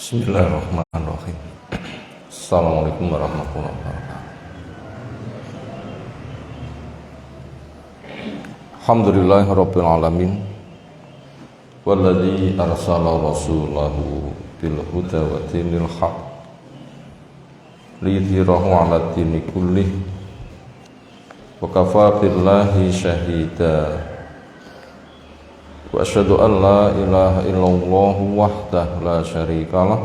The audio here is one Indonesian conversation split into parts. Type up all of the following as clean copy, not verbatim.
Bismillahirrahmanirrahim. Assalamualaikum warahmatullahi wabarakatuh. Alhamdulillahirabbil alamin. Walladzi arsala rasulahu bil huda wa dinil haq liyudhhirahu 'alad dini kullih wa kafaa billahi syahida. Wa asyhadu an la ilaha illallah wahdahu la syarikalah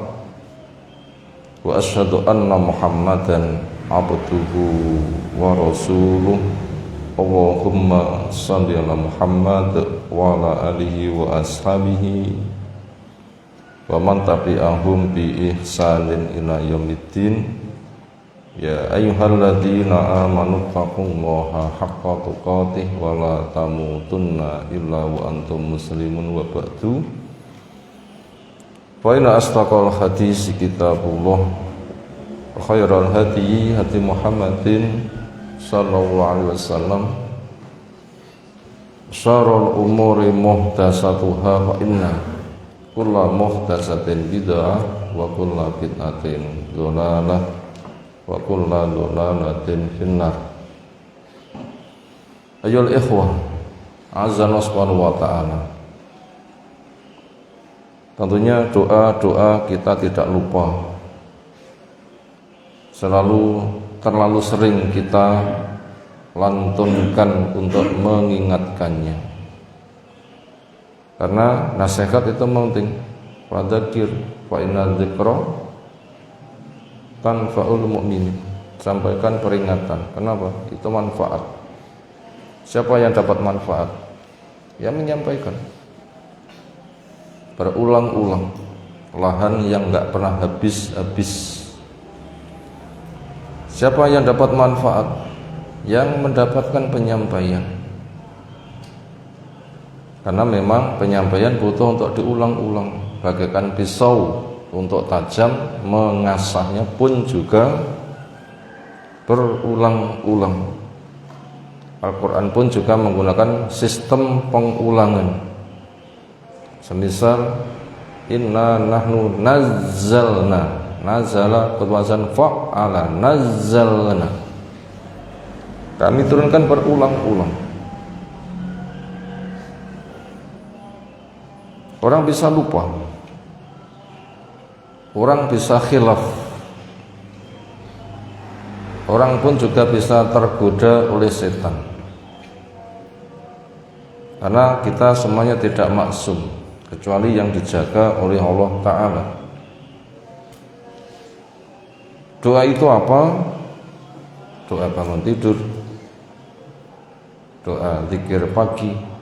wa asyhadu anna Muhammadan abduhu wa rasuluh. Allahumma shalli ala Muhammad wa ala alihi wa ashabihi wa man tabi'ahum bi ihsanin ila yaumiddin. Ya ayyuhalladzina amanu taqullaha haqqa tuqatih wa la tamutunna illa wa antum muslimun wa ba'du. Fa inna asdaqal hadis kitabullah wa khairal hadi hadi Muhammadin sallallahu alaihi wasallam. Syarrul umuri muhdatsatuha wa inna kulla muhdatsatin bid'ah wa kulla bid'atin dhalalah wa kullu dhalalatin finnar. Ayyuhal ikhwah, azza subhanahu wa ta'ala. Tentunya doa-doa kita tidak lupa. Terlalu sering kita lantunkan untuk mengingatkannya. Karena nasihat itu penting. Fadzakir fa inna dzikra tanfa'ul mu'minin. Sampaikan peringatan. Kenapa? Itu manfaat. Siapa yang dapat manfaat? Yang menyampaikan. Berulang-ulang. Lahan yang enggak pernah habis-habis. Siapa yang dapat manfaat? Yang mendapatkan penyampaian. Karena memang penyampaian butuh untuk diulang-ulang. Bagaikan pisau untuk tajam, mengasahnya pun juga berulang-ulang. Al-Quran pun juga menggunakan sistem pengulangan. Semisal inna nahnu nazzalna, nazala berwazan fa'ala, nazzalna. Kami turunkan berulang-ulang. Orang bisa lupa, orang bisa khilaf, orang pun juga bisa tergoda oleh setan. Karena kita semuanya tidak maksum, kecuali yang dijaga oleh Allah Ta'ala. Doa itu apa? Doa bangun tidur, doa zikir pagi.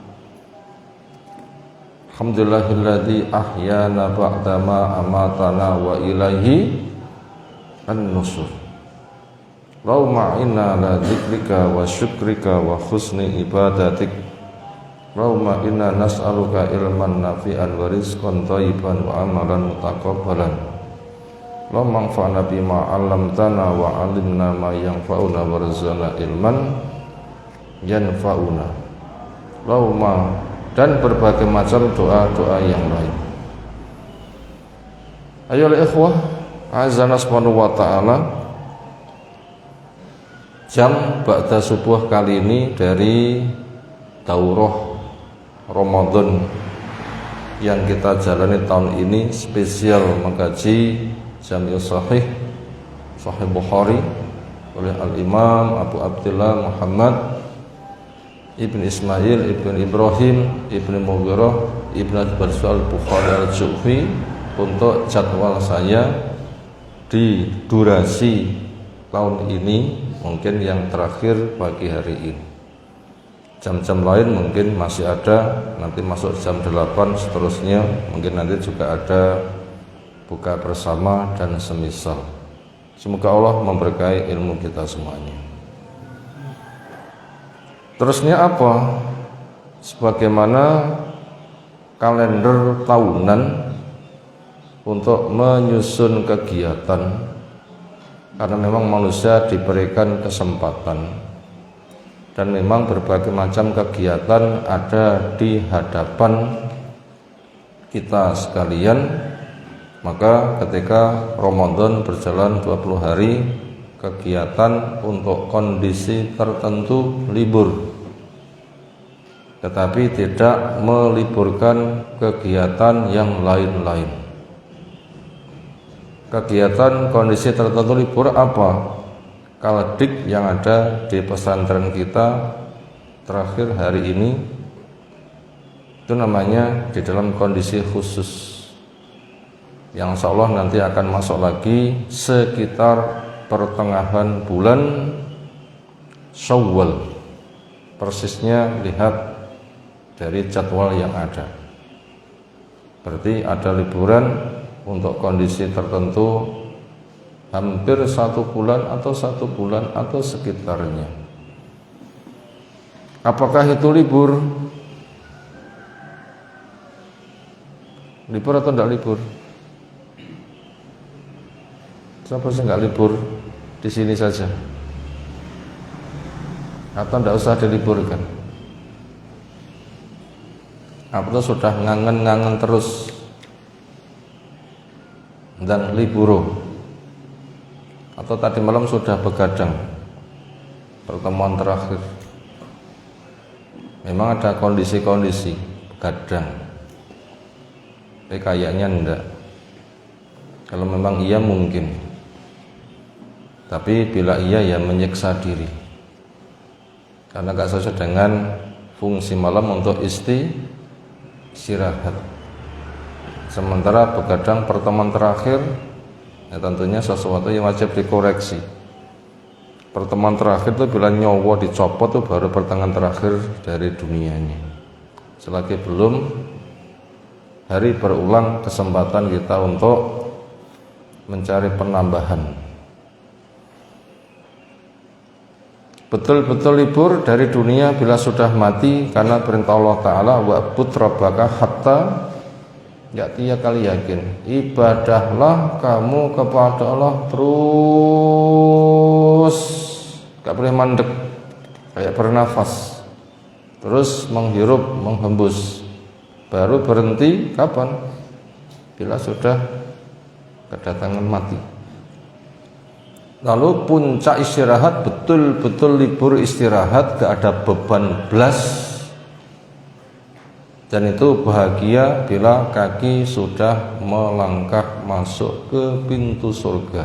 Alhamdulillahilladzi ahyana ba'dama amatana wa ilaihi an-nusur. Allahumma inna ala dzikrika wa syukrika wa husni ibadatik. Allahumma inna nas'aluka ilman nafi'an wa rizqan thayyiban wa amalan mutaqabbalan. Allahumma anfa'na bima 'allamtana wa 'allimna ma yanfa'una warzuqna ilman yanfa'una. Allahumma, dan berbagai macam doa-doa yang lain. Ayolah ikhwah, azana subhanahu wa ta'ala. Jam ba'da subuh kali ini dari daurah Ramadan yang kita jalani tahun ini, spesial mengkaji Jami' Sahih Bukhari oleh Al-Imam Abu Abdullah Muhammad Ibn Ismail, Ibn Ibrahim, Ibn Mughirah, Ibn Al-Bukhari Al-Ju'fi. Untuk jadwal saya di durasi tahun ini mungkin yang terakhir pagi hari ini. Jam-jam lain mungkin masih ada, nanti masuk jam 8 seterusnya. Mungkin nanti juga ada buka bersama dan semisal. Semoga Allah memberkahi ilmu kita semuanya. Terusnya apa? Sebagaimana kalender tahunan untuk menyusun kegiatan, karena memang manusia diberikan kesempatan dan memang berbagai macam kegiatan ada di hadapan kita sekalian Maka ketika Ramadan berjalan 20 hari, kegiatan untuk kondisi tertentu libur, tetapi tidak meliburkan kegiatan yang lain-lain. Kegiatan kondisi tertentu libur apa? Kaladik yang ada di pesantren kita terakhir hari ini, itu namanya di dalam kondisi khusus, yang insya Allah nanti akan masuk lagi sekitar pertengahan bulan Syawal. Persisnya lihat dari jadwal yang ada. Berarti ada liburan untuk kondisi tertentu hampir 1 bulan atau 1 bulan atau sekitarnya. Apakah itu libur? Libur atau tidak libur? Siapa sih nggak libur di sini saja? Atau tidak usah diliburkan? Atau sudah ngangen-ngangen terus dan liburu? Atau tadi malam sudah begadang pertemuan terakhir? Memang ada kondisi-kondisi begadang, tapi kayaknya enggak. Kalau memang iya mungkin, tapi bila iya ya menyiksa diri, karena gak sesuai dengan fungsi malam untuk istirahat. Sementara begadang pertemuan terakhir, ya tentunya sesuatu yang wajib dikoreksi. Pertemuan terakhir itu bila nyawa dicopot itu baru pertengahan terakhir dari dunia ini. Selagi belum, hari berulang kesempatan kita untuk mencari penambahan. Betul-betul libur dari dunia bila sudah mati, karena perintah Allah Ta'ala wa'bud rabbaka hatta ya'tiya, kali yakin ibadahlah kamu kepada Allah terus, gak boleh mandek, kayak bernafas, terus menghirup, menghembus. Baru berhenti kapan? Bila sudah kedatangan mati. Lalu puncak istirahat, betul-betul libur istirahat, gak ada beban belas. Dan itu bahagia bila kaki sudah melangkah masuk ke pintu surga.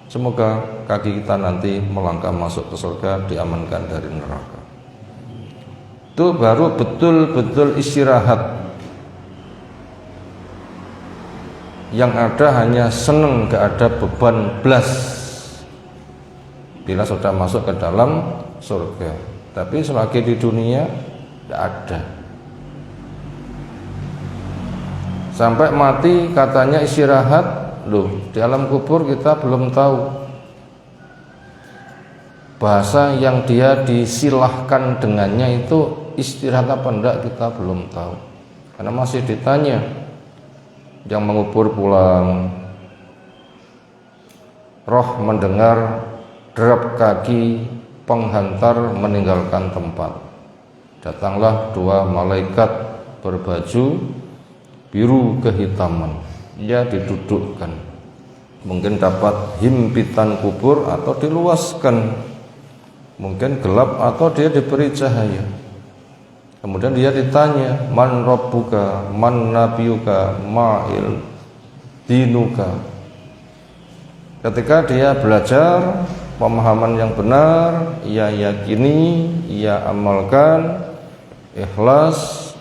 Semoga kaki kita nanti melangkah masuk ke surga, diamankan dari neraka. Itu baru betul-betul istirahat. Yang ada hanya seneng, gak ada beban belas bila sudah masuk ke dalam surga. Tapi selagi di dunia tidak ada. Sampai mati katanya istirahat. Loh, di alam kubur kita belum tahu bahasa yang dia disilahkan dengannya itu istirahat apa enggak, kita belum tahu. Karena masih ditanya. Yang mengubur pulang, roh mendengar derap kaki penghantar meninggalkan tempat. Datanglah 2 malaikat berbaju biru kehitaman. Ia didudukkan, mungkin dapat himpitan kubur atau diluaskan, mungkin gelap atau dia diberi cahaya. Kemudian dia ditanya, man rabbuka, man nabiyuka, ma'il dinuka. Ketika dia belajar pemahaman yang benar, ia yakini, ia amalkan, ikhlas,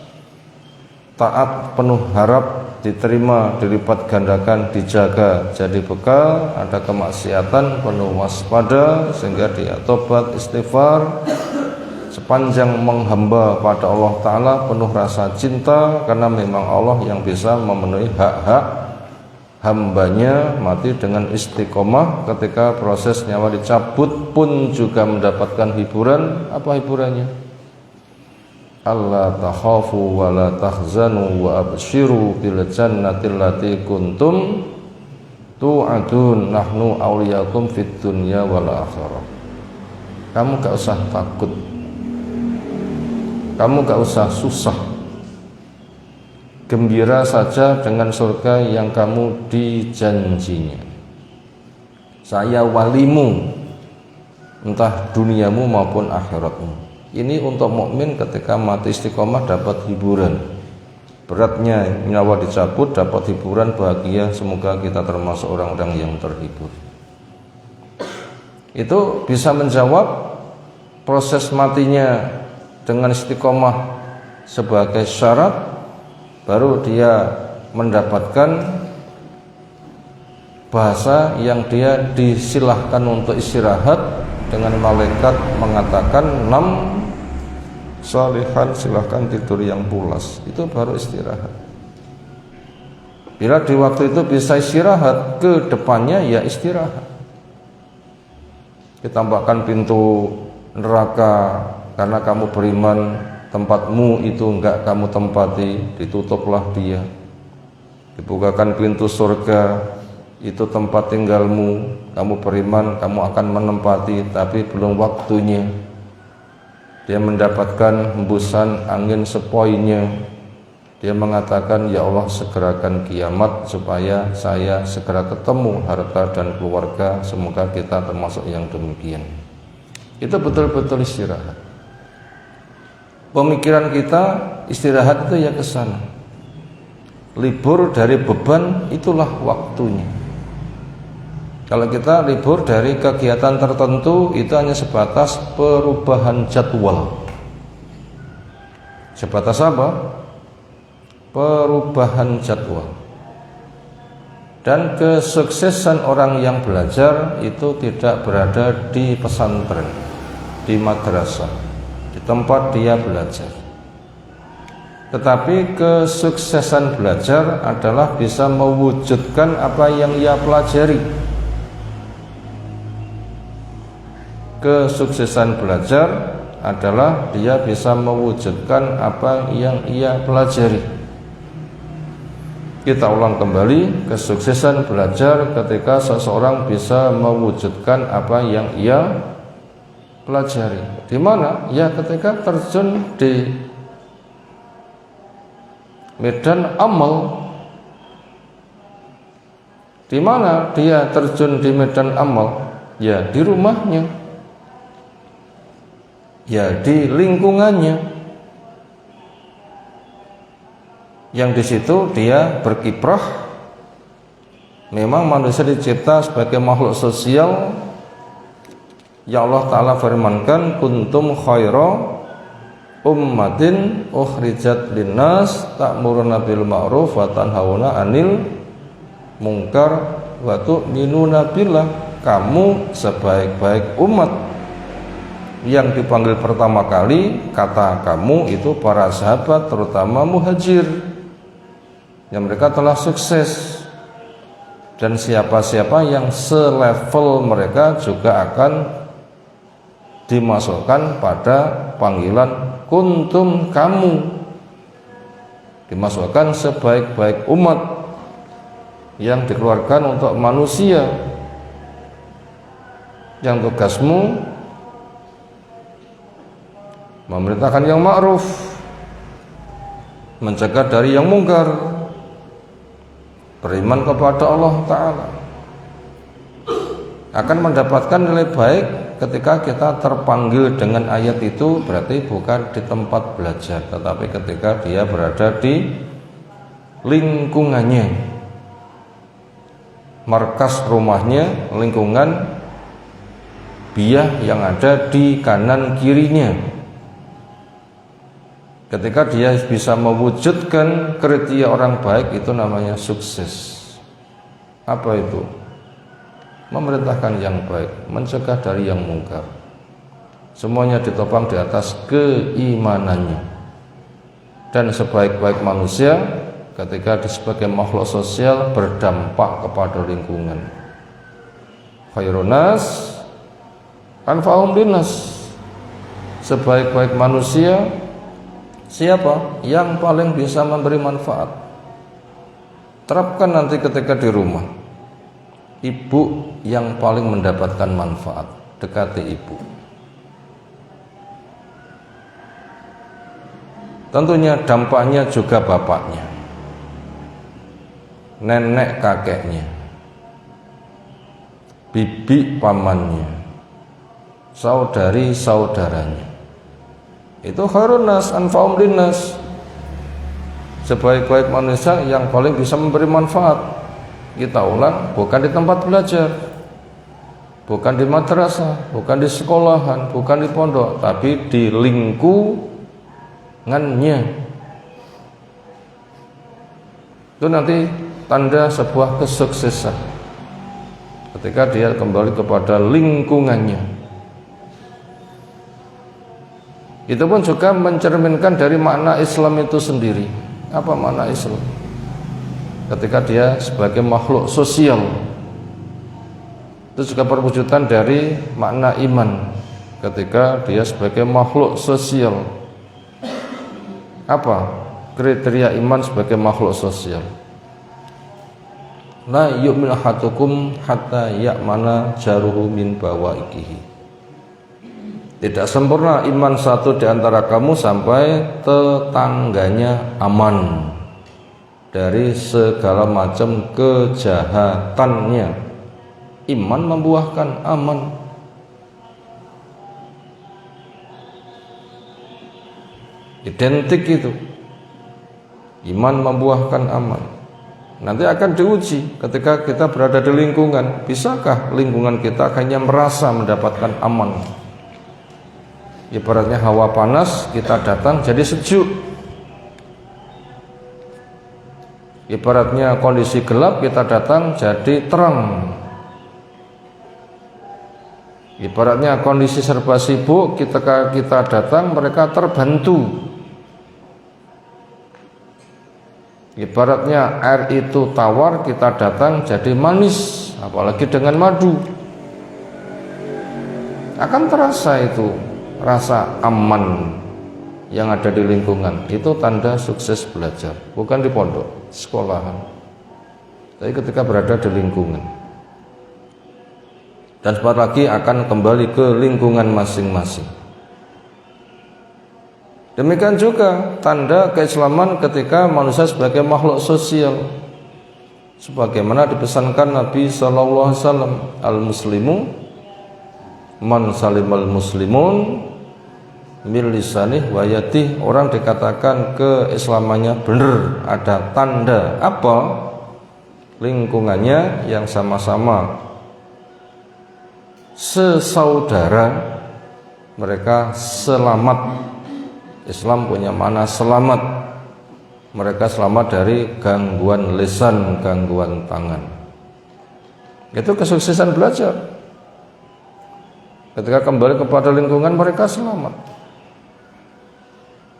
taat, penuh harap, diterima, dilipat gandakan, dijaga, jadi bekal. Ada kemaksiatan, penuh waspada, sehingga dia tobat, istighfar, sepanjang menghamba pada Allah Ta'ala, penuh rasa cinta, karena memang Allah yang bisa memenuhi hak-hak hambanya. Mati dengan istiqomah, ketika proses nyawa dicabut pun juga mendapatkan hiburan. Apa hiburannya? Alla takhafu wa la tahzanu wa abshiru bil jannati allati kuntum tu'adun nahnu awliyakum fid dunya wal akhirah. Kamu gak usah takut, kamu gak usah susah, gembira saja dengan surga yang kamu dijanjinya. Saya walimu, entah duniamu maupun akhiratmu. Ini untuk mukmin ketika mati istiqomah dapat hiburan. Beratnya nyawa dicabut dapat hiburan, bahagia. Semoga kita termasuk orang-orang yang terhibur. Itu bisa menjawab proses matinya dengan istiqomah sebagai syarat, baru dia mendapatkan bahasa yang dia disilahkan untuk istirahat dengan malaikat mengatakan nam salihan, silahkan tidur yang pulas. Itu baru istirahat. Bila di waktu itu bisa istirahat, ke depannya ya istirahat. Ditambahkan pintu neraka karena kamu beriman, tempatmu itu enggak kamu tempati, ditutuplah dia. Dibukakan pintu surga, itu tempat tinggalmu, kamu beriman, kamu akan menempati, tapi belum waktunya. Dia mendapatkan hembusan angin sepoi-nya. Dia mengatakan, ya Allah segerakan kiamat supaya saya segera ketemu harta dan keluarga. Semoga kita termasuk yang demikian. Itu betul-betul istirahat. Pemikiran kita istirahat itu ya ke sana. Libur dari beban, itulah waktunya. Kalau kita libur dari kegiatan tertentu, itu hanya sebatas perubahan jadwal. Sebatas apa? Perubahan jadwal. Dan kesuksesan orang yang belajar itu tidak berada di pesantren, di madrasah, di tempat dia belajar. Tetapi kesuksesan belajar adalah bisa mewujudkan apa yang ia pelajari. Kesuksesan belajar adalah dia bisa mewujudkan apa yang ia pelajari. Kita ulang kembali, kesuksesan belajar ketika seseorang bisa mewujudkan apa yang ia pelajari. Di mana? Ya ketika terjun di medan amal. Di mana dia terjun di medan amal? Ya di rumahnya. Ya di lingkungannya, yang di situ dia berkiprah. Memang manusia dicipta sebagai makhluk sosial. Ya Allah Ta'ala firmankan, kuntum khaira ummatin ukhrijat linnas ta'muruna bil ma'ruf wa tanhauna 'anil munkar wa tu'minuna billah. Kamu sebaik-baik umat. Yang dipanggil pertama kali, kata kamu itu para sahabat, terutama muhajir, yang mereka telah sukses. Dan siapa-siapa yang selevel mereka juga akan dimasukkan pada panggilan kuntum, kamu dimasukkan sebaik-baik umat yang dikeluarkan untuk manusia, yang tugasmu memerintahkan yang ma'ruf, mencegah dari yang mungkar, beriman kepada Allah Ta'ala. Akan mendapatkan nilai baik ketika kita terpanggil dengan ayat itu, berarti bukan di tempat belajar, tetapi ketika dia berada di lingkungannya, markas rumahnya, lingkungan biah yang ada di kanan kirinya. Ketika dia bisa mewujudkan kriteria orang baik, itu namanya sukses. Apa itu? Memerintahkan yang baik, mencegah dari yang mungkar. Semuanya ditopang di atas keimanannya. Dan sebaik-baik manusia ketika sebagai makhluk sosial berdampak kepada lingkungan. Khairun nas anfa'uhum linnas. Sebaik-baik manusia siapa? Yang paling bisa memberi manfaat. Terapkan nanti ketika di rumah. Ibu yang paling mendapatkan manfaat, dekati ibu. Tentunya dampaknya juga bapaknya. nenek kakeknya, bibi pamannya, saudari saudaranya. Itu khairun nas anfa'um linnas, sebaik-baik manusia yang paling bisa memberi manfaat. Kita ulang, bukan di tempat belajar, bukan di madrasah, bukan di sekolahan, bukan di pondok, tapi di lingkungannya. Itu nanti tanda sebuah kesuksesan ketika dia kembali kepada lingkungannya. Itu pun juga mencerminkan dari makna Islam itu sendiri. Apa makna Islam? Ketika dia sebagai makhluk sosial, itu juga perwujudan dari makna iman. Ketika dia sebagai makhluk sosial, apa kriteria iman sebagai makhluk sosial? La yu'min ahadukum hatta ya'mana jaruhu min bawaikihi. Tidak sempurna iman satu di antara kamu sampai tetangganya aman dari segala macam kejahatannya. Iman membuahkan aman. Identik itu. Iman membuahkan aman. Nanti akan diuji ketika kita berada di lingkungan. Bisakah lingkungan kita hanya merasa mendapatkan aman? Ibaratnya hawa panas, kita datang jadi sejuk. Ibaratnya kondisi gelap, kita datang jadi terang. Ibaratnya kondisi serba sibuk, ketika kita datang mereka terbantu. Ibaratnya air itu tawar, kita datang jadi manis, apalagi dengan madu. Akan terasa itu rasa aman yang ada di lingkungan. Itu tanda sukses belajar, bukan di pondok, sekolahan, tapi ketika berada di lingkungan. Dan sebentar lagi akan kembali ke lingkungan masing-masing. Demikian juga tanda keislaman ketika manusia sebagai makhluk sosial, sebagaimana dipesankan Nabi SAW, al-muslimu man salimal muslimun min lisanih wa yadih. Orang dikatakan keislamannya benar, ada tanda apa? Lingkungannya yang sama-sama sesaudara, mereka selamat. Islam punya makna selamat. Mereka selamat dari gangguan lisan, gangguan tangan. Itu kesuksesan belajar. Ketika kembali kepada lingkungan, mereka selamat.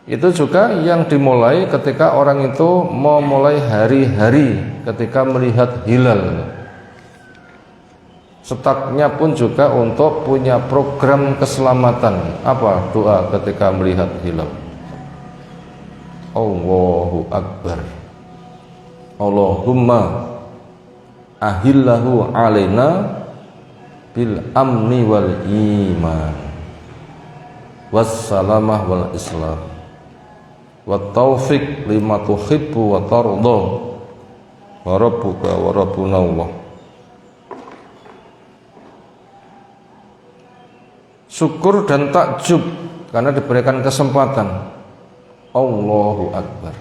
Itu juga yang dimulai ketika orang itu memulai hari-hari ketika melihat hilal. Startnya pun juga untuk punya program keselamatan. Apa doa ketika melihat hilal? Allahu Akbar. Allahumma ahillahu alaina bil amni wal iman wassalamah wal islam wa taufiq lima tuhibbu wa tarda wa rabbuka wa rabbuna Allah. Syukur dan takjub karena diberikan kesempatan. Allahu Akbar.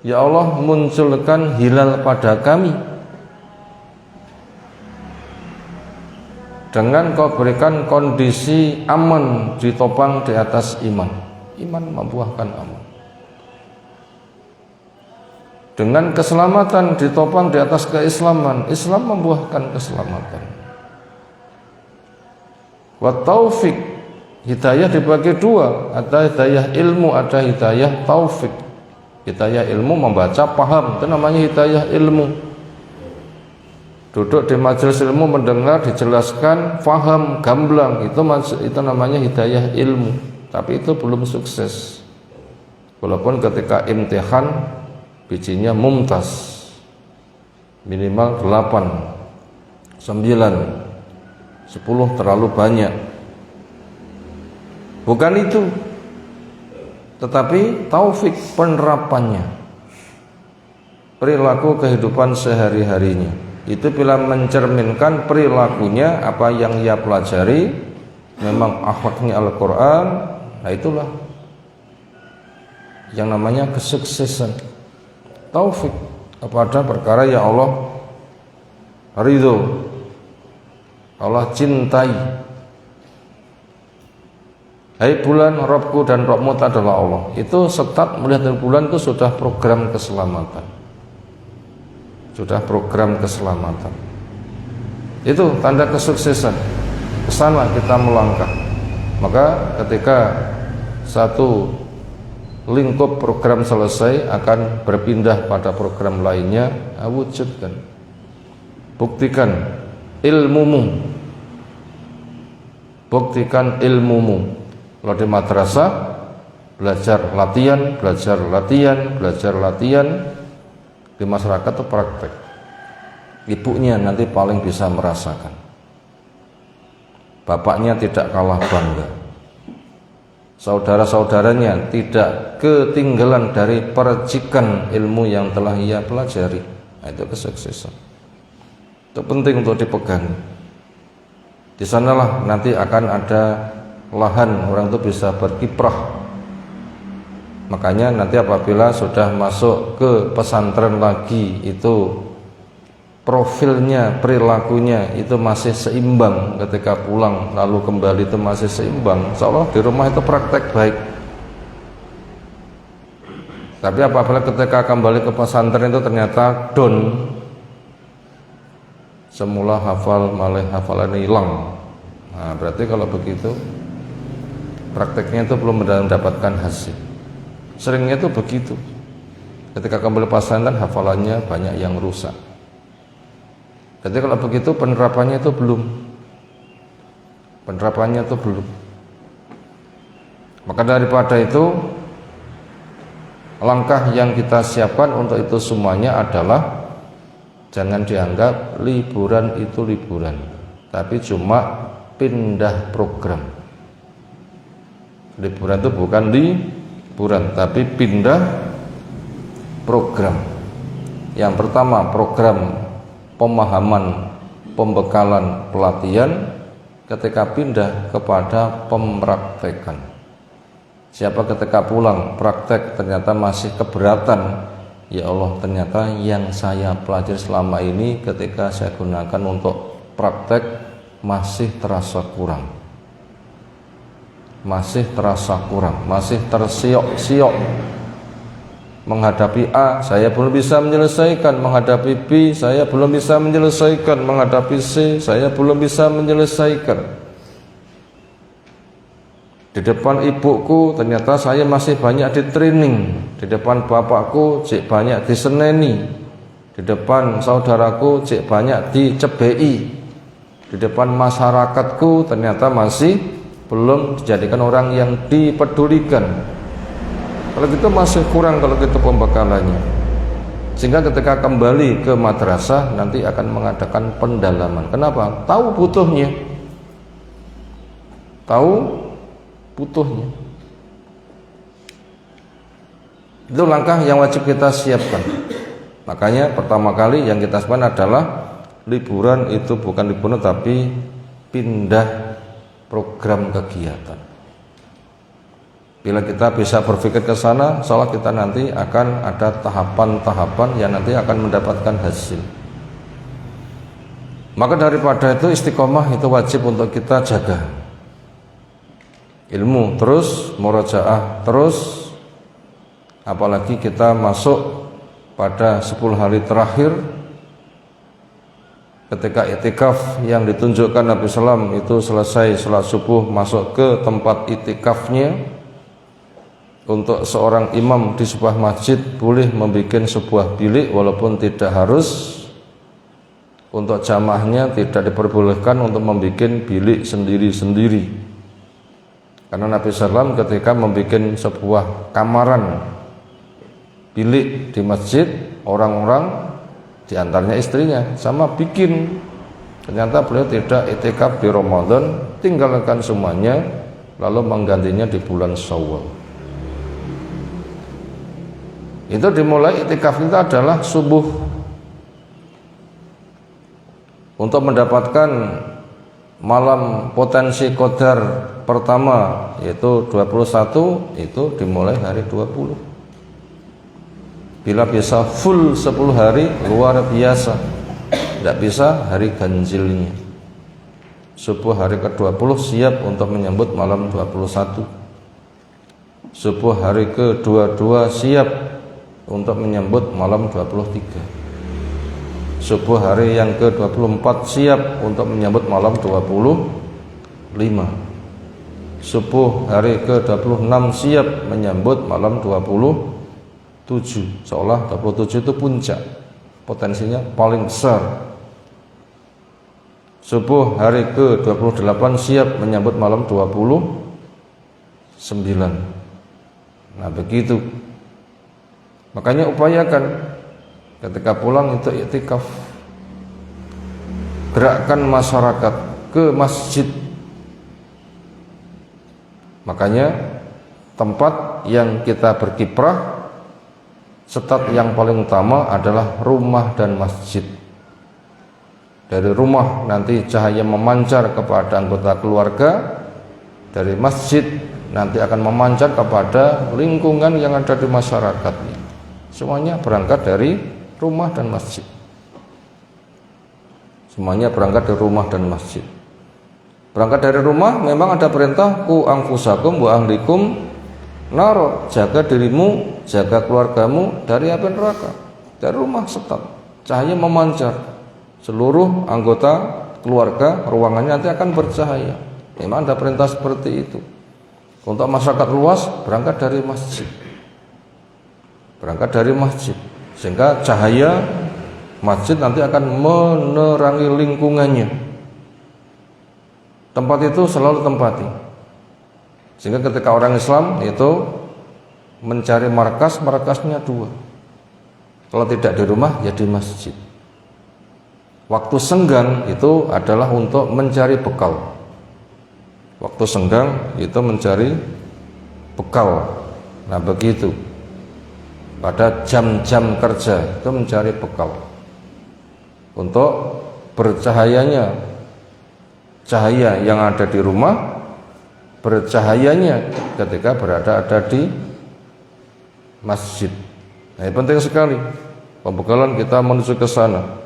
Ya Allah, munculkan hilal pada kami dengan Kau berikan kondisi aman, ditopang di atas iman. Iman membuahkan aman. Dengan keselamatan ditopang di atas keislaman, Islam membuahkan keselamatan. Wa taufik, hidayah dibagi dua, ada hidayah ilmu, ada hidayah taufik. Hidayah ilmu membaca paham, itu namanya hidayah ilmu. Duduk di majelis ilmu mendengar dijelaskan paham gamblang, itu namanya hidayah ilmu. Tapi itu belum sukses. Walaupun ketika imtihan bijinya mumtaz, minimal 8, 9, 10 terlalu banyak. Bukan itu, tetapi taufik penerapannya. perilaku kehidupan sehari-harinya. Itu bila mencerminkan perilakunya, apa yang ia pelajari memang akhlaknya Al-Quran, nah itulah yang namanya kesuksesan, taufik kepada perkara yang Allah ridho, Allah cintai. Hai bulan, Robku dan Robmu adalah Allah. Itu start melihat bulan itu sudah program keselamatan, sudah program keselamatan. Itu tanda kesuksesan. Kesana kita melangkah. Maka ketika satu lingkup program selesai, akan berpindah pada program lainnya. Wujudkan, buktikan ilmumu, buktikan ilmumu. Kalau di madrasah belajar latihan, belajar latihan, belajar latihan. Di masyarakat itu praktek. Ibunya nanti paling bisa merasakan, bapaknya tidak kalah bangga, saudara-saudaranya tidak ketinggalan dari percikan ilmu yang telah ia pelajari. Nah, itu kesuksesan. Itu penting untuk dipegang. Di sanalah nanti akan ada lahan orang itu bisa berkiprah. Makanya nanti apabila sudah masuk ke pesantren lagi, itu profilnya, perilakunya itu masih seimbang. Ketika pulang lalu kembali itu masih seimbang, seolah di rumah itu praktek baik. Tapi apabila ketika kembali ke pesantren itu ternyata down, semula hafal malah hafalannya hilang. Nah, berarti kalau begitu prakteknya itu belum mendapatkan hasil. Seringnya itu begitu. Ketika kembali pesantren hafalannya banyak yang rusak. Jadi kalau begitu penerapannya itu belum. Penerapannya itu belum. Maka daripada itu, langkah yang kita siapkan untuk itu semuanya adalah jangan dianggap liburan itu liburan, tapi cuma pindah program. Liburan itu bukan liburan, tapi pindah program. Yang pertama program pemahaman, pembekalan, pelatihan. Ketika pindah kepada pempraktekan. Siapa ketika pulang praktek ternyata masih keberatan, ya Allah, ternyata yang saya pelajari selama ini ketika saya gunakan untuk praktek masih terasa kurang, masih terasa kurang, masih tersiok-siok. Menghadapi A saya belum bisa menyelesaikan, menghadapi B saya belum bisa menyelesaikan, menghadapi C saya belum bisa menyelesaikan. Di depan ibuku ternyata saya masih banyak di training, di depan bapakku cek banyak diseneni, di depan saudaraku cek banyak dicebei, di depan masyarakatku ternyata masih belum dijadikan orang yang dipedulikan. Kalau gitu masih kurang, kalau gitu pembekalannya. Sehingga ketika kembali ke madrasah nanti akan mengadakan pendalaman. Kenapa? Tahu butuhnya, tahu butuhnya. Itu langkah yang wajib kita siapkan. Makanya pertama kali yang kita siapkan adalah liburan itu bukan liburan tapi pindah program kegiatan. Bila kita bisa berpikir ke sana, insya Allah kita nanti akan ada tahapan-tahapan yang nanti akan mendapatkan hasil. Maka daripada itu istiqomah itu wajib untuk kita jaga. Ilmu terus, murojaah terus. Apalagi kita masuk pada 10 hari terakhir, ketika itikaf yang ditunjukkan Nabi SAW itu selesai salat subuh masuk ke tempat itikafnya. Untuk seorang imam di sebuah masjid boleh membuat sebuah bilik walaupun tidak harus. Untuk jamaahnya tidak diperbolehkan untuk membuat bilik sendiri-sendiri. Karena Nabi SAW ketika membuat sebuah kamaran bilik di masjid, orang-orang diantaranya istrinya sama bikin. Ternyata beliau tidak itikaf di Ramadan, tinggalkan semuanya lalu menggantinya di bulan Syawal. Itu dimulai iktikaf itu adalah subuh. Untuk mendapatkan malam potensi qadar pertama yaitu 21, itu dimulai hari 20. Bila bisa full 10 hari luar biasa. Tidak bisa hari ganjilnya. Subuh hari ke-20 siap untuk menyambut malam 21. Subuh hari ke-22 siap untuk menyambut malam 23. Subuh hari yang ke-24 siap untuk menyambut malam 25. Subuh hari ke-26 siap menyambut malam 27. Seolah 27 itu puncak, potensinya paling besar. Subuh hari ke-28 siap menyambut malam 29. Nah begitu. Makanya upayakan ketika pulang itu iktikaf. Gerakkan masyarakat ke masjid. Makanya tempat yang kita berkiprah, setat yang paling utama adalah rumah dan masjid. Dari rumah nanti cahaya memancar kepada anggota keluarga, dari masjid nanti akan memancar kepada lingkungan yang ada di masyarakat. Semuanya berangkat dari rumah dan masjid. Semuanya berangkat dari rumah dan masjid. Berangkat dari rumah memang ada perintah ku anfusakum wa ahlikum naro, jaga dirimu, jaga keluargamu dari api neraka. Dari rumah setat, cahaya memancar. Seluruh anggota keluarga ruangannya nanti akan bercahaya. Memang ada perintah seperti itu. Untuk masyarakat luas berangkat dari masjid. Berangkat dari masjid, sehingga cahaya masjid nanti akan menerangi lingkungannya. Tempat itu selalu tempati. Sehingga ketika orang Islam itu mencari markas, markasnya dua. Kalau tidak di rumah ya di masjid. Waktu senggang itu adalah untuk mencari bekal. Waktu senggang itu mencari bekal. Nah begitu. Pada jam-jam kerja itu mencari bekal. Untuk bercahayanya cahaya yang ada di rumah, bercahayanya ketika ada di masjid. Nah, ini penting sekali. Pembekalan kita menuju ke sana.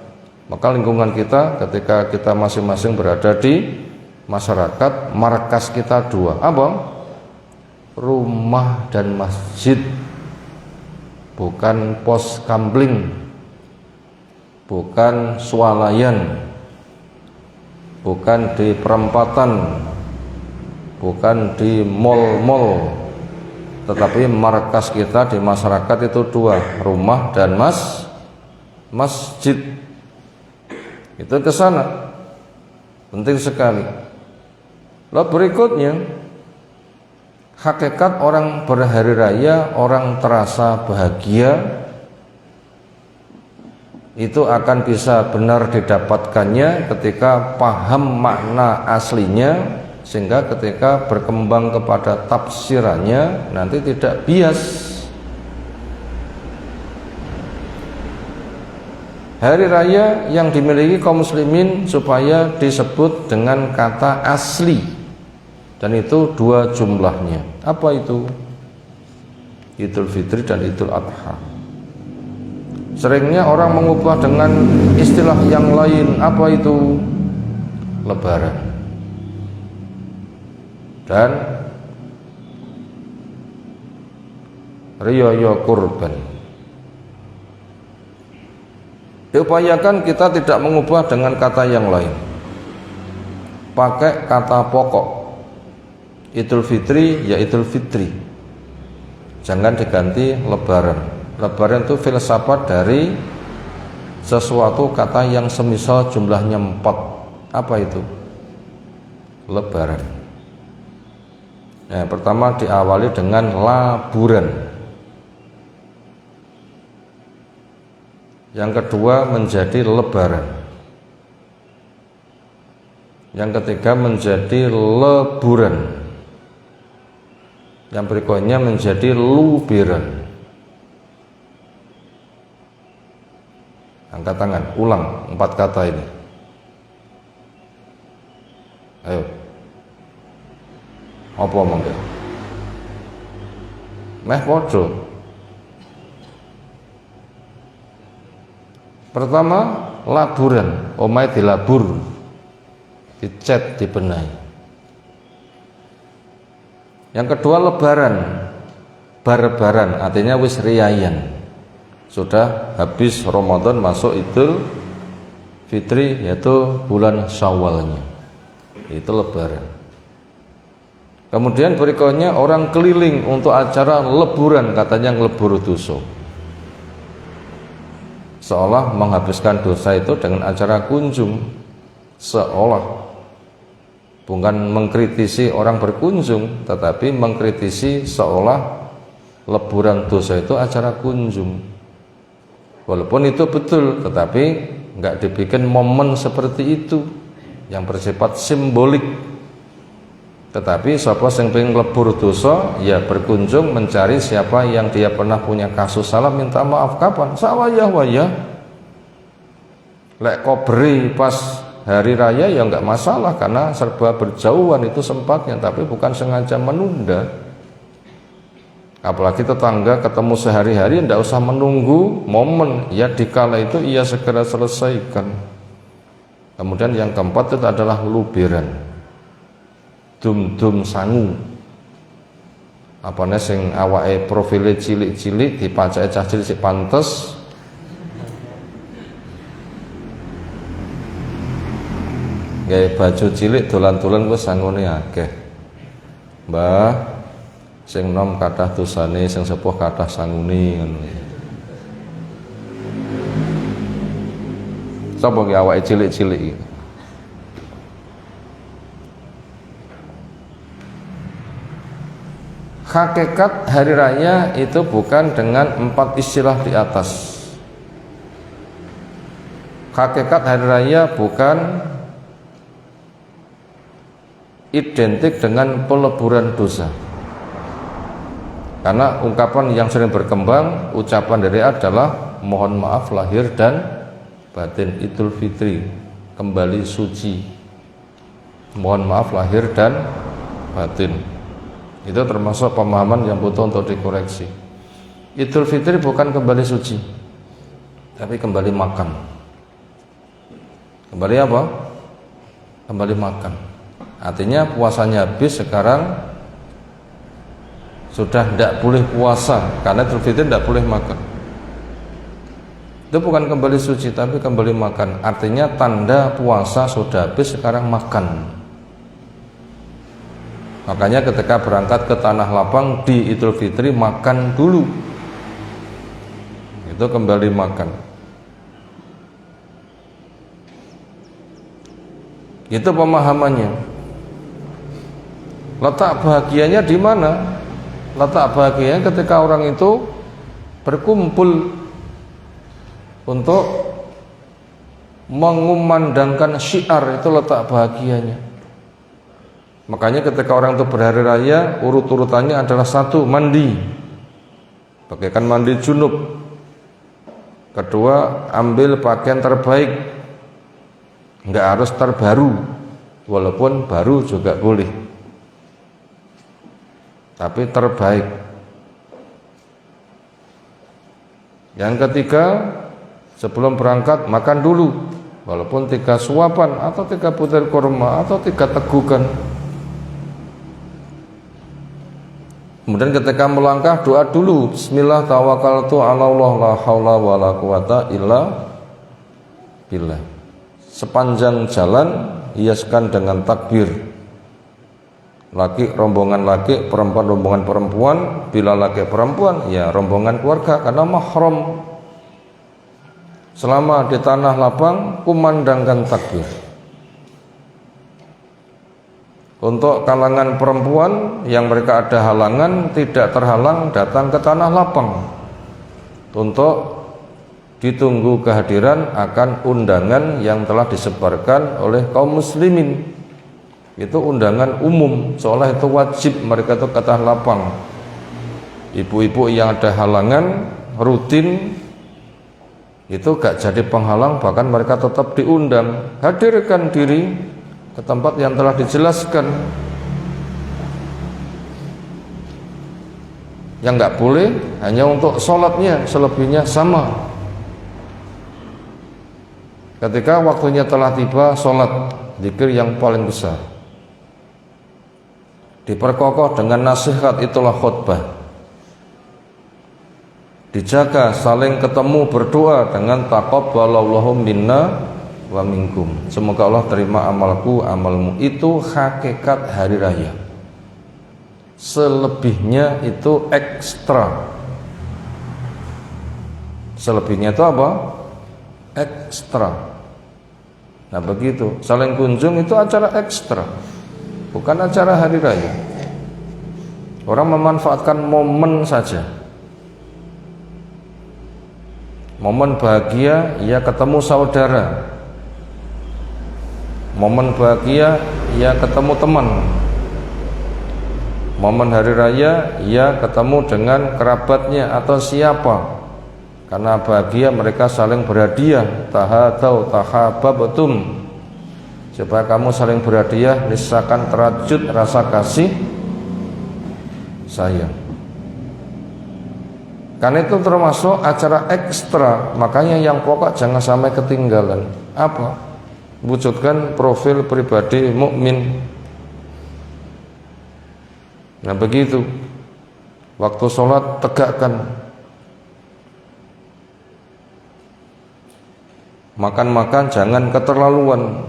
Maka lingkungan kita ketika kita masing-masing berada di masyarakat, markas kita dua. Apa? Rumah dan masjid. Bukan pos kamling, bukan swalayan, bukan di perempatan, bukan di mal-mal, tetapi markas kita di masyarakat itu dua, rumah dan masjid. Itu ke sana. Penting sekali. Lalu berikutnya, hakikat orang berhari raya, orang terasa bahagia, itu akan bisa benar didapatkannya ketika paham makna aslinya, sehingga ketika berkembang kepada tafsirannya nanti tidak bias. Hari raya yang dimiliki kaum muslimin supaya disebut dengan kata asli, dan itu dua jumlahnya. Apa itu? Idul Fitri dan Idul Adha. Seringnya orang mengubah dengan istilah yang lain. Apa itu? Lebaran dan Riyaya Kurban. Diupayakan kita tidak mengubah dengan kata yang lain. Pakai kata pokok. Idul Fitri ya Idul Fitri. Jangan diganti Lebaran. Lebaran itu filsafat dari sesuatu kata yang semisal jumlahnya 4. Apa itu? Lebaran. Nah, pertama diawali dengan laburan. Yang kedua menjadi lebaran. Yang ketiga menjadi leburan. Yang berikutnya menjadi lubiran. Angkat tangan, ulang 4 kata ini. Ayo. Apa monggo? Meh podo. Pertama, laburan, omahe dilabur, dicat, dibenahi. Yang kedua, lebaran, barbaran, artinya wis riyayan, sudah habis Ramadan, masuk Idul Fitri, yaitu bulan Syawalnya, itu lebaran. Kemudian berikutnya orang keliling untuk acara leburan, katanya ngelebur dosa, seolah menghabiskan dosa itu dengan acara kunjung, seolah bukan mengkritisi orang berkunjung, tetapi mengkritisi seolah leburan dosa itu acara kunjung. Walaupun itu betul, tetapi nggak dibikin momen seperti itu yang bersifat simbolik. Tetapi siapa yang pengen lebur dosa, ya berkunjung mencari siapa yang dia pernah punya kasus salah, minta maaf. Kapan? Sawayah-wayah. Lek kobri pas hari raya ya nggak masalah, karena serba berjauhan itu sempatnya, tapi bukan sengaja menunda. Apalagi tetangga ketemu sehari-hari, tidak usah menunggu momen, ya dikala itu ia segera selesaikan. Kemudian yang keempat itu adalah luberan, dum-dum sangu, apane sing awake profile cilik-cilik dipacake cah cilik sik pantes, gawe baju cilik dolan-dolan ku sangune akeh. Mbah, sing nom kathah dosane, sing sepuh kathah sangune ngono. Sapa ki awake cilik-cilik iki? Hakikat hari raya itu bukan dengan 4 istilah di atas. Hakikat hari raya bukan identik dengan peleburan dosa. Karena ungkapan yang sering berkembang, ucapan dari adalah mohon maaf lahir dan batin, Idul Fitri, kembali suci. Mohon maaf lahir dan batin. Itu termasuk pemahaman yang butuh untuk dikoreksi. Idul Fitri bukan kembali suci, tapi kembali makan. Kembali apa? Kembali makan. Artinya puasanya habis, sekarang sudah tidak boleh puasa, karena Idul Fitri tidak boleh makan. Itu bukan kembali suci, tapi kembali makan. Artinya tanda puasa sudah habis, sekarang makan. Makanya ketika berangkat ke Tanah Lapang di Idul Fitri, makan dulu. Itu kembali makan. Itu pemahamannya. Letak bahagianya di mana? Letak bahagianya ketika orang itu berkumpul untuk mengumandangkan syiar, itu letak bahagianya. Makanya ketika orang itu berhari raya, urut-urutannya adalah 1, mandi, bagaikan mandi junub. Kedua, ambil pakaian terbaik, nggak harus terbaru, walaupun baru juga boleh, tapi terbaik. Yang ketiga, sebelum berangkat makan dulu, walaupun 3 suapan atau 3 butir kurma atau 3 tegukan. Kemudian ketika melangkah, doa dulu, bismillah tawakkaltu ala Allah la haula wala quwata illa billah. Sepanjang jalan hiaskan dengan takbir. Laki rombongan laki, perempuan rombongan perempuan. Bila laki perempuan, ya rombongan keluarga, karena mahram. Selama di Tanah Lapang, kumandangkan takbir. Untuk kalangan perempuan yang mereka ada halangan, tidak terhalang datang ke Tanah Lapang untuk ditunggu kehadiran akan undangan yang telah disebarkan oleh kaum muslimin. Itu undangan umum, seolah itu wajib mereka itu ke Tanah Lapang. Ibu-ibu yang ada halangan rutin itu gak jadi penghalang, bahkan mereka tetap diundang, hadirkan diri ke tempat yang telah dijelaskan. Yang gak boleh hanya untuk sholatnya, selebihnya sama. Ketika waktunya telah tiba, sholat, zikir yang paling besar diperkokoh dengan nasihat, itulah khutbah. Dijaga, saling ketemu, berdoa dengan taqabbalallahu minna wa minkum. Semoga Allah terima amalku, amalmu. Itu hakikat hari raya. Selebihnya itu ekstra. Selebihnya itu apa? Ekstra. Nah begitu, saling kunjung itu acara ekstra, bukan acara hari raya. Orang memanfaatkan momen saja. Momen bahagia, ia ketemu saudara. Momen bahagia, ia ketemu teman. Momen hari raya, ia ketemu dengan kerabatnya atau siapa. Karena bahagia mereka saling berhadiah. Tahadau tahababtum, supaya kamu saling berhadiah, nisahkan terajut rasa kasih sayang. Karena itu termasuk acara ekstra. Makanya yang pokok jangan sampai ketinggalan. Apa? Wujudkan profil pribadi mukmin. Nah begitu. Waktu sholat tegakkan. Makan-makan jangan keterlaluan.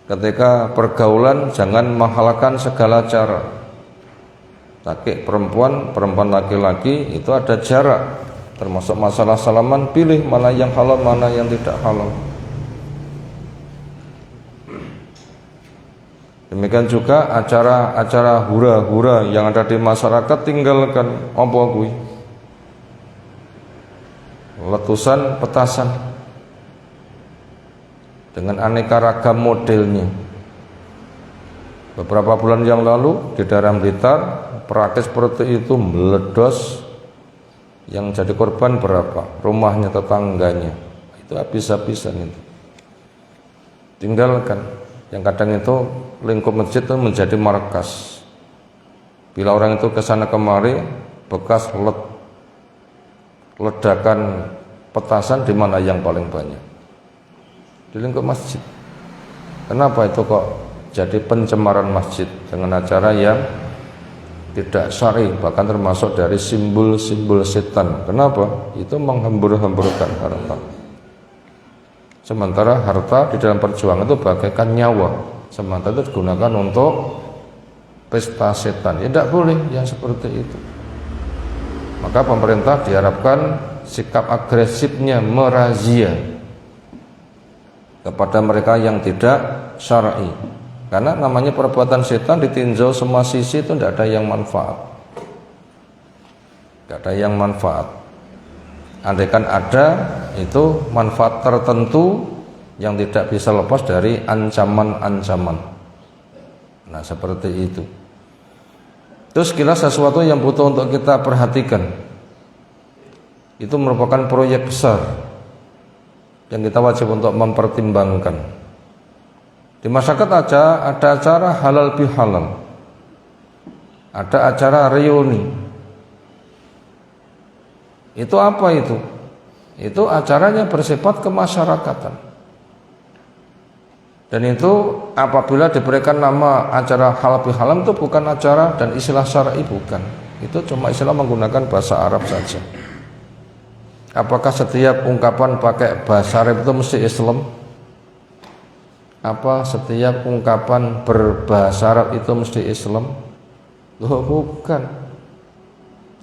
Ketika pergaulan jangan menghalalkan segala cara. Laki perempuan, perempuan laki-laki itu ada jarak. Termasuk masalah salaman, pilih mana yang halal, mana yang tidak halal. Demikian juga acara-acara hura-hura yang ada di masyarakat, tinggalkan. Apa kuwi? Letusan, petasan dengan aneka ragam modelnya. Beberapa bulan yang lalu di daerah Blitar, praktis seperti itu meledos. Yang jadi korban berapa? Rumahnya, tetangganya. Itu habis-habisan itu. Tinggalkan. Yang kadang itu lingkup masjid itu menjadi markas. Bila orang itu kesana kemari, bekas ledakan petasan di mana yang paling banyak? Di lingkup masjid. Kenapa itu kok jadi pencemaran masjid dengan acara yang tidak syar'i, bahkan termasuk dari simbol-simbol setan. Kenapa? Itu menghambur-hamburkan harta. Sementara harta di dalam perjuangan itu bagaikan nyawa. Sementara itu digunakan untuk pesta setan. Ya tidak boleh yang seperti itu. Maka pemerintah diharapkan sikap agresifnya merazia kepada mereka yang tidak syar'i. Karena namanya perbuatan setan ditinjau semua sisi itu tidak ada yang manfaat. Tidak ada yang manfaat. Andaikan ada, itu manfaat tertentu yang tidak bisa lepas dari ancaman-ancaman. Nah seperti itu. Terus kira sesuatu yang butuh untuk kita perhatikan. Itu merupakan proyek besar yang kita wajib untuk mempertimbangkan. Di masyarakat ada acara halal bihalal, ada acara reuni. Itu apa itu? Itu acaranya bersifat kemasyarakatan. Dan itu apabila diberikan nama acara halal bihalal itu bukan acara dan istilah syar'i, bukan. Itu cuma istilah menggunakan bahasa Arab saja. Apakah setiap ungkapan pakai bahasa Arab itu mesti Islam? Apa setiap ungkapan berbahasa Arab itu mesti Islam? Loh, bukan.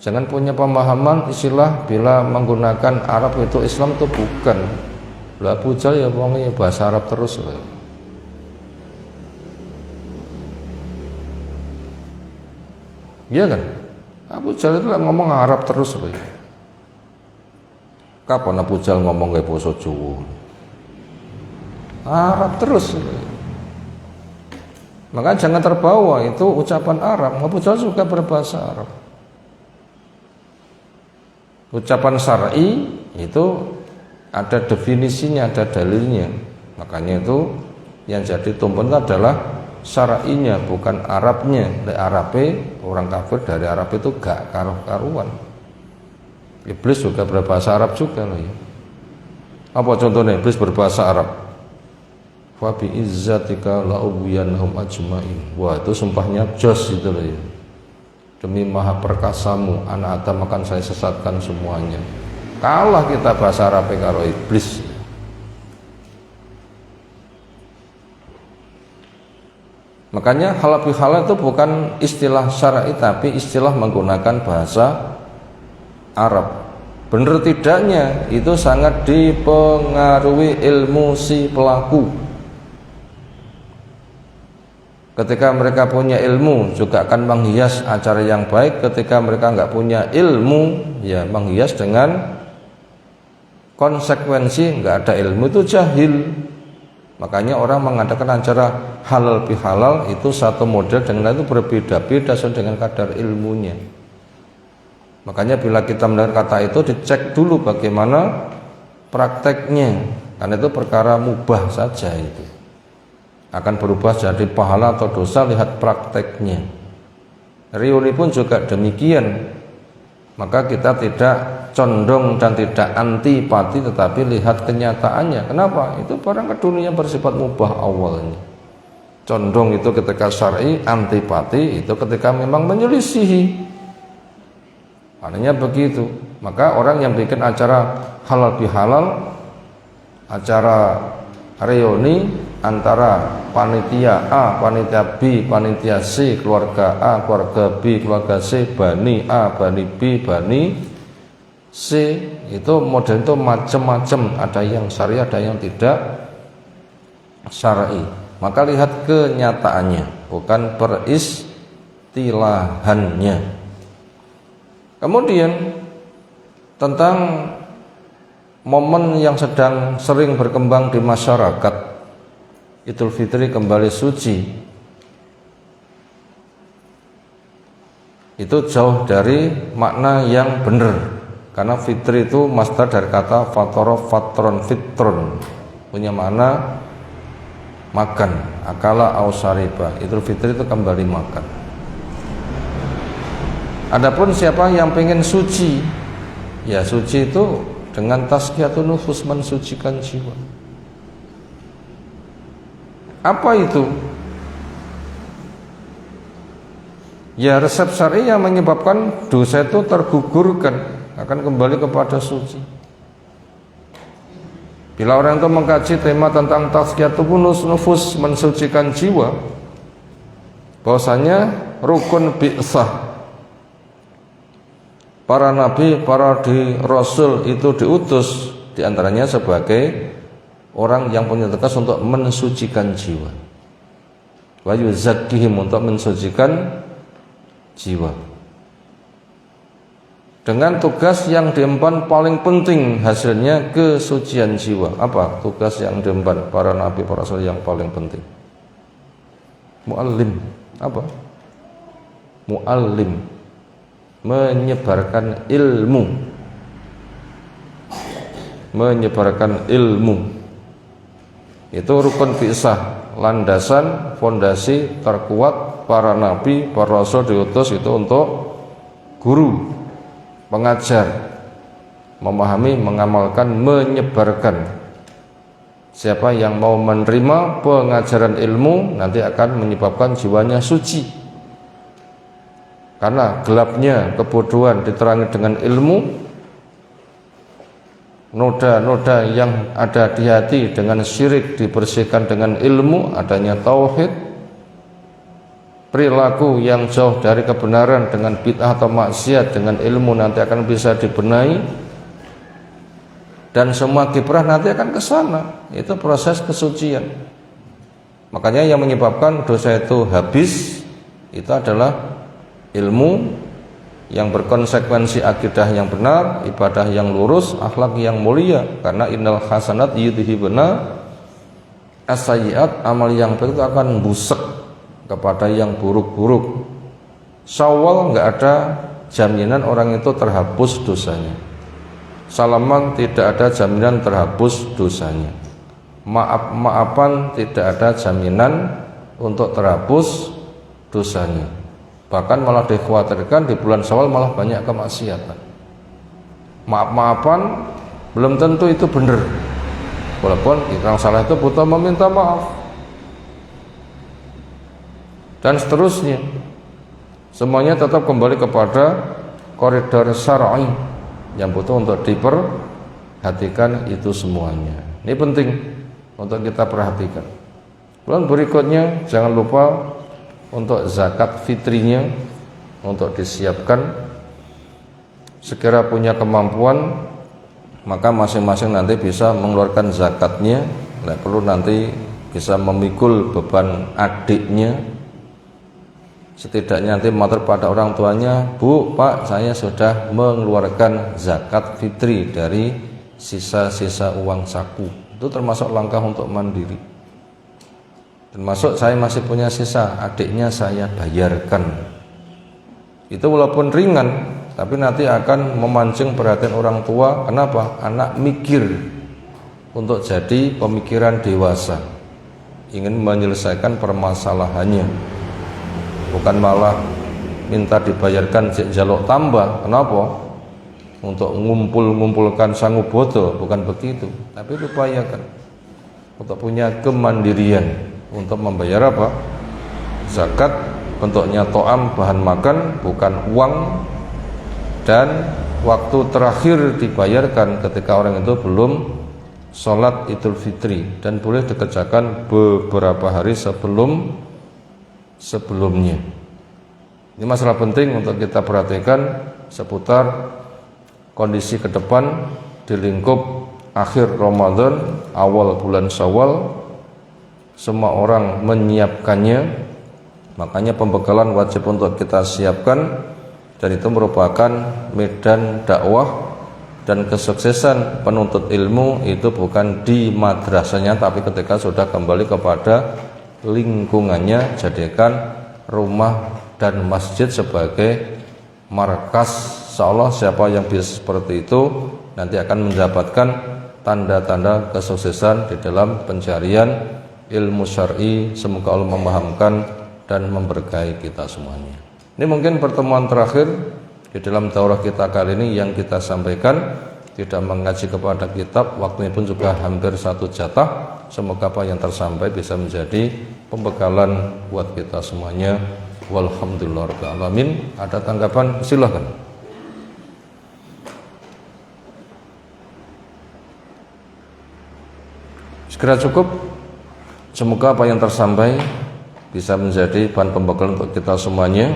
Jangan punya pemahaman istilah bila menggunakan Arab itu Islam, itu bukan. Lah Abu Jahal ya ngomongnya bahasa Arab terus loh. Iya kan? Abu Jahal itu ngomong Arab terus loh. Kapan Abu Jahal ngomong kayak basa Jawa? Arab terus. Maka jangan terbawa itu ucapan Arab. Abu Jahal juga berbahasa Arab. Ucapan syar'i itu ada definisinya, ada dalilnya. Makanya itu yang jadi tumpuan adalah syar'inya, bukan Arabnya. Arabe, orang kafir dari Arab itu gak karuan. Iblis juga berbahasa Arab juga loh ya. Apa contohnya iblis berbahasa Arab? Fa bi izzatika la ubyanhum ajmain. Wah, itu sumpahnya jos itu loh ya. Demi maha perkasamu, anak Adam akan saya sesatkan semuanya. Kalah kita bahasa Arab karo iblis. Makanya halal bihalal itu bukan istilah syar'i tapi istilah menggunakan bahasa Arab. Benar tidaknya itu sangat dipengaruhi ilmu si pelaku. Ketika mereka punya ilmu juga akan menghias acara yang baik. Ketika mereka nggak punya ilmu, ya menghias dengan konsekuensi nggak ada ilmu itu jahil. Makanya orang mengadakan acara halal bihalal itu satu model dengan itu berbeda-beda sesuai dengan kadar ilmunya. Makanya bila kita mendengar kata itu dicek dulu bagaimana prakteknya, karena itu perkara mubah saja itu. Akan berubah jadi pahala atau dosa lihat prakteknya. Reuni pun juga demikian. Maka kita tidak condong dan tidak antipati tetapi lihat kenyataannya. Kenapa? Itu barang kedunia bersifat mubah awalnya. Condong itu ketika syar'i, antipati itu ketika memang menyelisihi. Artinya begitu. Maka orang yang bikin acara halal bihalal, acara reuni antara panitia A, panitia B, panitia C, keluarga A, keluarga B, keluarga C, bani A, bani B, bani C, itu model itu macam-macam, ada yang syar'i, ada yang tidak syar'i. Maka lihat kenyataannya, bukan peristilahannya. Kemudian tentang momen yang sedang sering berkembang di masyarakat, Idul Fitri kembali suci, itu jauh dari makna yang benar. Karena fitri itu masdar dari kata fatara fatron fitron, punya makna makan, akala ausariba. Idul Fitri itu kembali makan. Adapun siapa yang pengen suci, ya suci itu dengan tazkiyatun nufus, mensucikan jiwa. Apa itu? Ya resep syar'i yang menyebabkan dosa itu tergugurkan, akan kembali kepada suci. Bila orang itu mengkaji tema tentang tazkiyatun nufus, mensucikan jiwa, bahwasanya rukun bi'tsah, para nabi, para rasul itu diutus diantaranya sebagai orang yang punya tugas untuk mensucikan jiwa. Wa yuzakkihim, untuk mensucikan jiwa. Dengan tugas yang diemban paling penting hasilnya kesucian jiwa. Apa tugas yang diemban para nabi, para rasul yang paling penting? Muallim. Apa? Muallim. Menyebarkan ilmu, menyebarkan ilmu itu rukun fi'sah, landasan fondasi terkuat para nabi, para rasul diutus itu untuk guru, pengajar, memahami, mengamalkan, menyebarkan. Siapa yang mau menerima pengajaran ilmu nanti akan menyebabkan jiwanya suci. Karena gelapnya kebodohan diterangi dengan ilmu, noda-noda yang ada di hati dengan syirik dibersihkan dengan ilmu, adanya tauhid, perilaku yang jauh dari kebenaran dengan bid'ah atau maksiat dengan ilmu nanti akan bisa dibenahi, dan semua kiprah nanti akan ke sana. Itu proses kesucian. Makanya yang menyebabkan dosa itu habis itu adalah ilmu yang berkonsekuensi, akidah yang benar, ibadah yang lurus, akhlak yang mulia. Karena innal hasanat yudhibuna as-sayyi'at, amal yang baik itu akan busuk kepada yang buruk-buruk. Syawal nggak ada jaminan orang itu terhapus dosanya. salaman tidak ada jaminan terhapus dosanya. Maaf-maafan tidak ada jaminan untuk terhapus dosanya. Bahkan malah dikhawatirkan di bulan Syawal malah banyak kemaksiatan. Maaf-maafan belum tentu itu benar. Walaupun yang salah itu butuh meminta maaf. Dan seterusnya. Semuanya tetap kembali kepada koridor syar'i yang butuh untuk diperhatikan itu semuanya. Ini penting untuk kita perhatikan. Bulan berikutnya jangan lupa untuk zakat fitrinya untuk disiapkan. Sekira punya kemampuan maka masing-masing nanti bisa mengeluarkan zakatnya. Nah, perlu nanti bisa memikul beban adiknya. Setidaknya nanti matur pada orang tuanya, Bu, Pak, saya sudah mengeluarkan zakat fitri dari sisa-sisa uang saku. Itu termasuk langkah untuk mandiri. Termasuk saya masih punya sisa, adiknya saya bayarkan. Itu walaupun ringan, tapi nanti akan memancing perhatian orang tua. Kenapa? Anak mikir untuk jadi pemikiran dewasa, ingin menyelesaikan permasalahannya, bukan malah minta dibayarkan jaluk tambah. Kenapa? Untuk ngumpulkan sanggup bodo, bukan begitu. Tapi upayakan untuk punya kemandirian untuk membayar apa? Zakat, bentuknya to'am, bahan makan, bukan uang. Dan waktu terakhir dibayarkan ketika orang itu belum sholat Idul Fitri, dan boleh dikerjakan beberapa hari sebelumnya. Ini masalah penting untuk kita perhatikan seputar kondisi ke depan di lingkup akhir Ramadan, awal bulan Syawal. Semua orang menyiapkannya, makanya pembekalan wajib untuk kita siapkan, dan itu merupakan medan dakwah. Dan kesuksesan penuntut ilmu itu bukan di madrasahnya, tapi ketika sudah kembali kepada lingkungannya, jadikan rumah dan masjid sebagai markas. Insyaallah siapa yang bisa seperti itu nanti akan mendapatkan tanda-tanda kesuksesan di dalam pencarian ilmu syar'i. Semoga Allah memahamkan dan memberkahi kita semuanya. Ini mungkin pertemuan terakhir di dalam daurah kita kali ini yang kita sampaikan. Tidak mengaji kepada kitab, waktunya pun juga hampir 1 jatah. Semoga apa yang tersampaikan bisa menjadi pembekalan buat kita semuanya. Walhamdulillahirabbil alamin. Ada tanggapan? Silakan. Segera cukup. Semoga apa yang tersampaikan bisa menjadi bahan pembekalan untuk kita semuanya.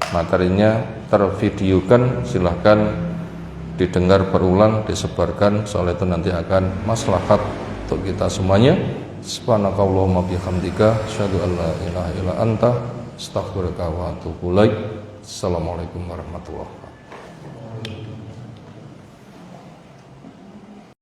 Materinya tervideokan, silahkan didengar berulang, disebarkan, soal itu nanti akan maslahat untuk kita semuanya. Subhanakallahumma bihamdika, asyhadu an la ilaha illa anta, astaghfiruka wa atubu ilaik. Assalamualaikum warahmatullahi wabarakatuh.